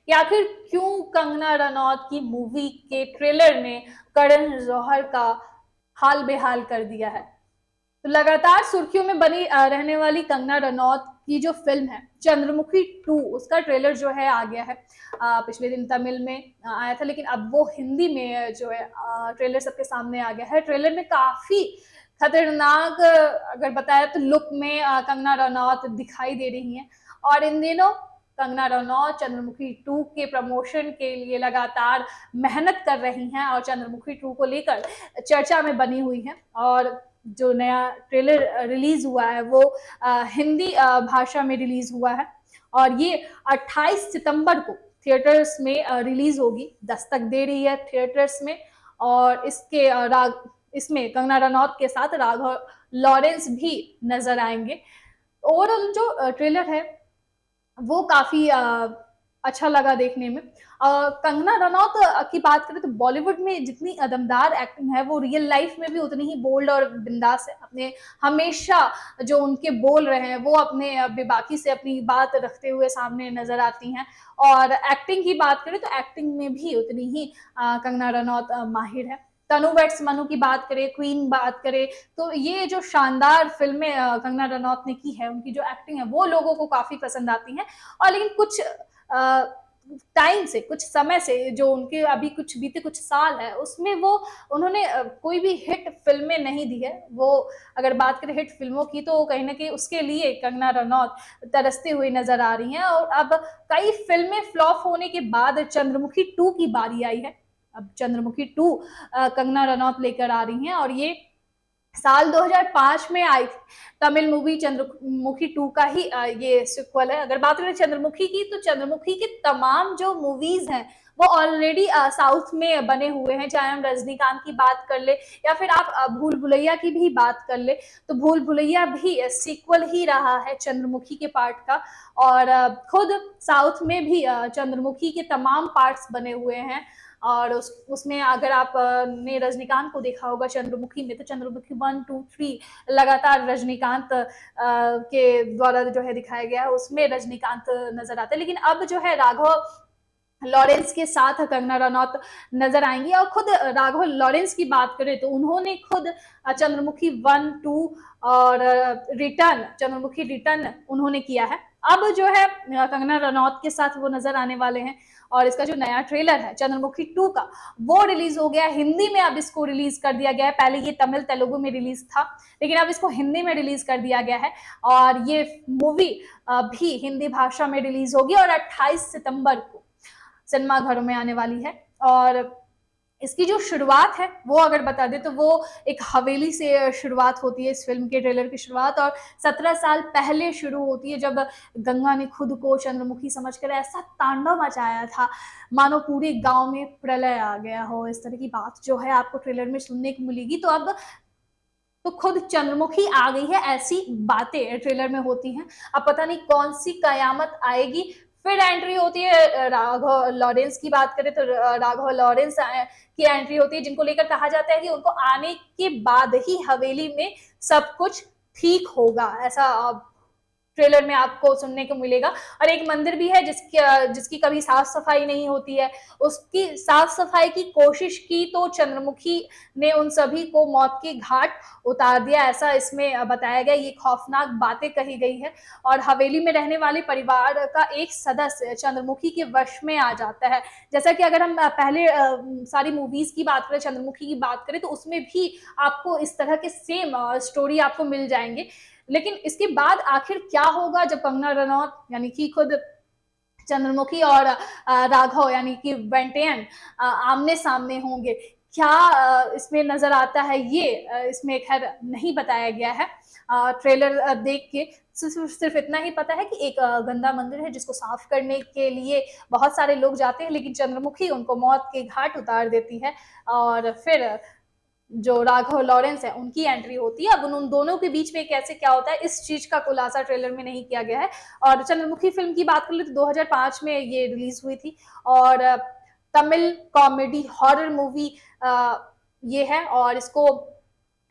कि आखिर क्यों कंगना रनौत की मूवी के ट्रेलर ने करण जौहर का हाल बेहाल कर दिया है। तो लगातार सुर्खियों में बनी रहने वाली कंगना रनौत की जो फिल्म है चंद्रमुखी 2, उसका ट्रेलर जो है आ गया है। पिछले दिन तमिल में आया था, लेकिन अब वो हिंदी में जो है ट्रेलर सबके सामने आ गया है। ट्रेलर में काफी खतरनाक अगर बताया तो लुक में कंगना रनौत दिखाई दे रही हैं। और इन दिनों कंगना रनौत चंद्रमुखी 2 के प्रमोशन के लिए लगातार मेहनत कर रही हैं और चंद्रमुखी 2 को लेकर चर्चा में बनी हुई हैं। और जो नया ट्रेलर रिलीज हुआ है वो हिंदी भाषा में रिलीज हुआ है और ये 28 सितंबर को थिएटर्स में रिलीज होगी, दस्तक दे रही है थिएटर्स में। और इसमें कंगना रनौत के साथ राघव लॉरेंस भी नजर आएंगे। ओवरऑल जो ट्रेलर है वो काफी अच्छा लगा देखने में। कंगना रनौत की बात करें तो बॉलीवुड में जितनी दमदार एक्टिंग है वो रियल लाइफ में भी उतनी ही बोल्ड और बिंदास है। अपने हमेशा जो उनके बोल रहे हैं वो अपने बेबाकी से अपनी बात रखते हुए सामने नजर आती हैं। और एक्टिंग की बात करें तो एक्टिंग में भी उतनी ही कंगना रनौत माहिर है। तनु वेट्स मनु की बात करें, क्वीन बात करें, तो ये जो शानदार फिल्में कंगना रनौत ने की है, उनकी जो एक्टिंग है वो लोगों को काफी पसंद आती है। और लेकिन कुछ टाइम से, कुछ समय से, जो उनके अभी कुछ बीते कुछ साल है उसमें वो उन्होंने कोई भी हिट फिल्में नहीं दी है। वो अगर बात करें हिट फिल्मों की तो कहीं ना कहीं उसके लिए कंगना रनौत तरसती हुई नजर आ रही हैं। और अब कई फिल्में फ्लॉप होने के बाद चंद्रमुखी 2 की बारी आई है। अब चंद्रमुखी 2 कंगना रनौत लेकर आ रही हैं और ये साल 2005 में आई थी तमिल मूवी चंद्रमुखी 2 का ही ये सिक्वल है। अगर बात करें चंद्रमुखी की तो चंद्रमुखी के तमाम जो मूवीज हैं वो ऑलरेडी साउथ में बने हुए हैं। चाहे हम रजनीकांत की बात कर ले या फिर आप भूल भुलैया की भी बात कर ले, तो भूल भुलैया भी सीक्वल ही रहा है चंद्रमुखी के पार्ट का। और खुद साउथ में भी चंद्रमुखी के तमाम पार्ट्स बने हुए हैं। और उसमें अगर आप ने रजनीकांत को देखा होगा चंद्रमुखी में, तो चंद्रमुखी 1, 2, 3 लगातार रजनीकांत के द्वारा जो है दिखाया गया है, उसमें रजनीकांत नजर आता है। लेकिन अब जो है राघव लॉरेंस के साथ कंगना रनौत नजर आएंगी। और खुद राघव लॉरेंस की बात करें तो उन्होंने खुद चंद्रमुखी 1, 2 और रिटर्न, चंद्रमुखी रिटर्न उन्होंने किया है। अब जो है कंगना रनौत के साथ वो नजर आने वाले हैं। और इसका जो नया ट्रेलर है चंद्रमुखी 2 का वो रिलीज हो गया हिंदी में। अब इसको रिलीज कर दिया गया है। पहले ये तमिल तेलुगु में रिलीज था, लेकिन अब इसको हिंदी में रिलीज कर दिया गया है। और ये मूवी भी हिंदी भाषा में रिलीज होगी और 28 सितंबर को सिनेमा घरों में आने वाली है। और इसकी जो शुरुआत है वो अगर बता दें तो वो एक हवेली से शुरुआत होती है इस फिल्म के ट्रेलर की शुरुआत। और 17 साल पहले शुरू होती है जब गंगा ने खुद को चंद्रमुखी समझकर ऐसा तांडव मचाया था मानो पूरे गांव में प्रलय आ गया हो। इस तरह की बात जो है आपको ट्रेलर में सुनने को मिलेगी। तो अब तो खुद चंद्रमुखी आ गई है, ऐसी बातें ट्रेलर में होती हैं। अब पता नहीं कौन सी कयामत आएगी। फिर एंट्री होती है राघव लॉरेंस की बात करें तो राघव लॉरेंस की एंट्री होती है, जिनको लेकर कहा जाता है कि उनको आने के बाद ही हवेली में सब कुछ ठीक होगा, ऐसा ट्रेलर में आपको सुनने को मिलेगा। और एक मंदिर भी है जिसकी कभी साफ सफाई नहीं होती है, उसकी साफ सफाई की कोशिश की तो चंद्रमुखी ने उन सभी को मौत के घाट उतार दिया, ऐसा इसमें बताया गया। ये खौफनाक बातें कही गई है। और हवेली में रहने वाले परिवार का एक सदस्य चंद्रमुखी के वश में आ जाता है। जैसा कि अगर हम पहले सारी मूवीज की बात करें, चंद्रमुखी की बात करें, तो उसमें भी आपको इस तरह के सेम स्टोरी आपको मिल जाएंगे। लेकिन इसके बाद आखिर क्या होगा जब कंगना रनौत यानी कि खुद चंद्रमुखी और राघव यानी कि वेंटेन आमने सामने होंगे, क्या इसमें नजर आता है ये इसमें खैर नहीं बताया गया है। ट्रेलर देख के सिर्फ इतना ही पता है कि एक गंदा मंदिर है जिसको साफ करने के लिए बहुत सारे लोग जाते हैं, लेकिन चंद्रमुखी उनको मौत के घाट उतार देती है। और फिर जो राघव लॉरेंस है उनकी एंट्री होती है। अब उन दोनों के बीच में कैसे क्या होता है इस चीज का खुलासा ट्रेलर में नहीं किया गया है। और चंद्रमुखी फिल्म की बात कर ले तो 2005 में ये रिलीज हुई थी। और तमिल कॉमेडी हॉरर मूवी ये है और इसको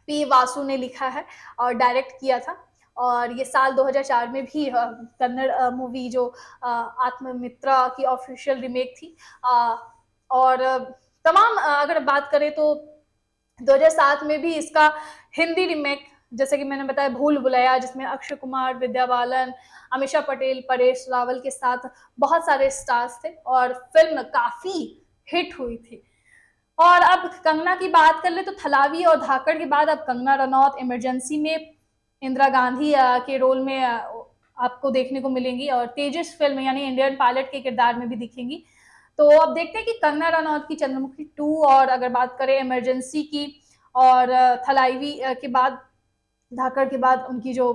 पी वासु ने लिखा है और डायरेक्ट किया था। और ये साल 2004 में भी कन्नड़ मूवी जो आत्ममित्रा की ऑफिशियल रिमेक थी। और तमाम अगर बात करें तो 2007 में भी इसका हिंदी रीमेक, जैसे कि मैंने बताया, भूल भुलैया, जिसमें अक्षय कुमार, विद्या बालन, अमीषा पटेल, परेश रावल के साथ बहुत सारे स्टार्स थे और फिल्म काफी हिट हुई थी। और अब कंगना की बात कर ले तो थलावी और धाकड़ के बाद अब कंगना रनौत इमरजेंसी में इंदिरा गांधी के रोल में आपको देखने को मिलेंगी और तेजस फिल्म यानी इंडियन पायलट के किरदार में भी दिखेंगी। तो अब देखते हैं कि कंगना रनौत की चंद्रमुखी 2 और अगर बात करें इमरजेंसी की और थलाइवी के बाद, धाकड़ के बाद उनकी जो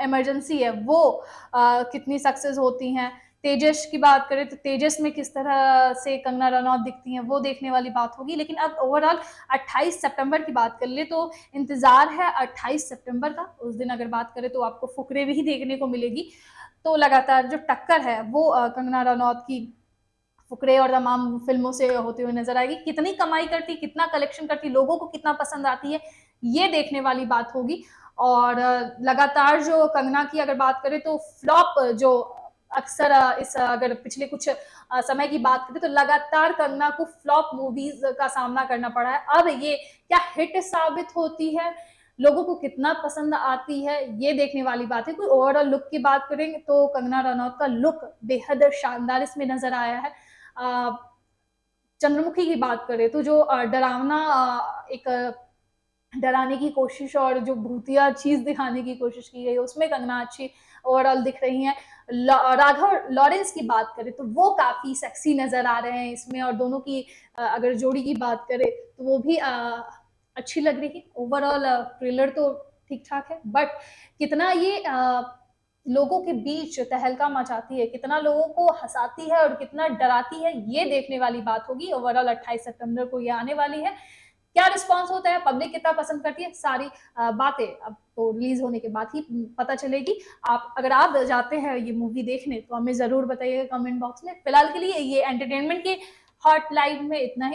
इमरजेंसी है वो कितनी सक्सेस होती हैं। तेजस की बात करें तो तेजस में किस तरह से कंगना रनौत दिखती हैं वो देखने वाली बात होगी। लेकिन अब ओवरऑल 28 सितंबर की बात कर ले तो इंतजार है 28 सितंबर का। उस दिन अगर बात करें तो आपको फुकरे भी देखने को मिलेगी। तो लगातार जो टक्कर है वो कंगना रनौत की फुकरे और तमाम फिल्मों से होते हुए नजर आएगी। कितनी कमाई करती, कितना कलेक्शन करती, लोगों को कितना पसंद आती है, ये देखने वाली बात होगी। और लगातार जो कंगना की अगर बात करें तो फ्लॉप जो अक्सर इस अगर पिछले कुछ समय की बात करें तो लगातार कंगना को फ्लॉप मूवीज का सामना करना पड़ा है। अब ये क्या हिट साबित होती है, लोगों को कितना पसंद आती है, ये देखने वाली बात है। कोई ओवरऑल लुक की बात करेंगे तो कंगना रनौत का लुक बेहद शानदार इसमें नजर आया है। चंद्रमुखी की बात करें तो जो डरावना एक डराने की कोशिश और जो भूतिया चीज दिखाने की कोशिश की गई उसमें कंगना अच्छी ओवरऑल दिख रही हैं। राघव लॉरेंस की बात करें तो वो काफी सेक्सी नजर आ रहे हैं इसमें, और दोनों की अगर जोड़ी की बात करें तो वो भी अच्छी लग रही है। ओवरऑल ट्रेलर तो ठीक ठाक है, बट कितना ये लोगों के बीच तहलका मचाती है, कितना लोगों को हंसाती है और कितना डराती है, ये देखने वाली बात होगी। ओवरऑल 28 सितंबर को ये आने वाली है। क्या रिस्पांस होता है, पब्लिक कितना पसंद करती है, सारी बातें अब तो रिलीज होने के बाद ही पता चलेगी। अगर आप जाते हैं ये मूवी देखने तो हमें जरूर बताइएगा कमेंट बॉक्स में। फिलहाल के लिए ये एंटरटेनमेंट के हॉट लाइव में इतना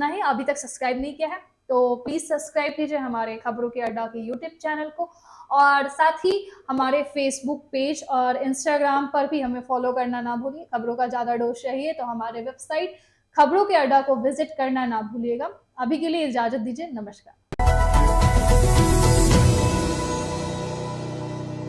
ही। अभी तक सब्सक्राइब नहीं किया है तो प्लीज सब्सक्राइब कीजिए हमारे खबरों के अड्डा के यूट्यूब चैनल को, और साथ ही हमारे फेसबुक पेज और इंस्टाग्राम पर भी हमें फॉलो करना ना भूलिए। खबरों का ज्यादा डोज चाहिए तो हमारे वेबसाइट खबरों के अड्डा को विजिट करना ना भूलिएगा। अभी के लिए इजाजत दीजिए, नमस्कार।